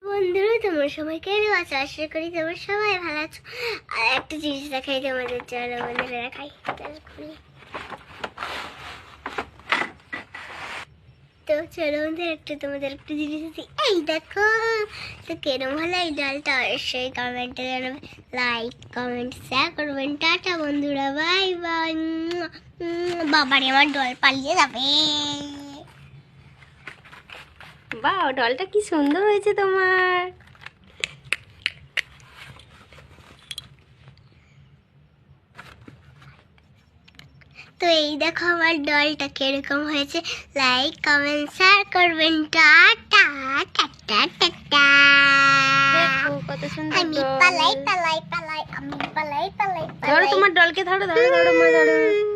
বন্ধুরা তোমরা সবাই কেমন আছো? আশা করি তোমরা সবাই ভালো আছো। আর একটা জিনিস দেখাই তোমাদের, চলো বন্ধুরা দেখাই। তো চলো বন্ধুরা তোমাদের একটা জিনিস আছে, এই দেখো। তো কেরম হলো এই ডালটা? অবশ্যই কমেন্টে জানাবে, লাইক কমেন্ট শেয়ার করবেন। টাটা বন্ধুরা, বাই বাই। বাবারে আমার ডল পালিয়ে যাবে। বাহ, ডলটা কি সুন্দর হয়েছে তোমার। তো এই দেখো আমার ডলটা কিরকম হয়েছে, লাইক কমেন্ট শেয়ার করবেন। Tata tata tata. দেখো কত সুন্দর আমি ডল। পালাই পালাই পালাই, আমি পালাই পালাই ধরো পালাই। তোমার ডলকে, ধরো ধরো ধরো মা, ধরো।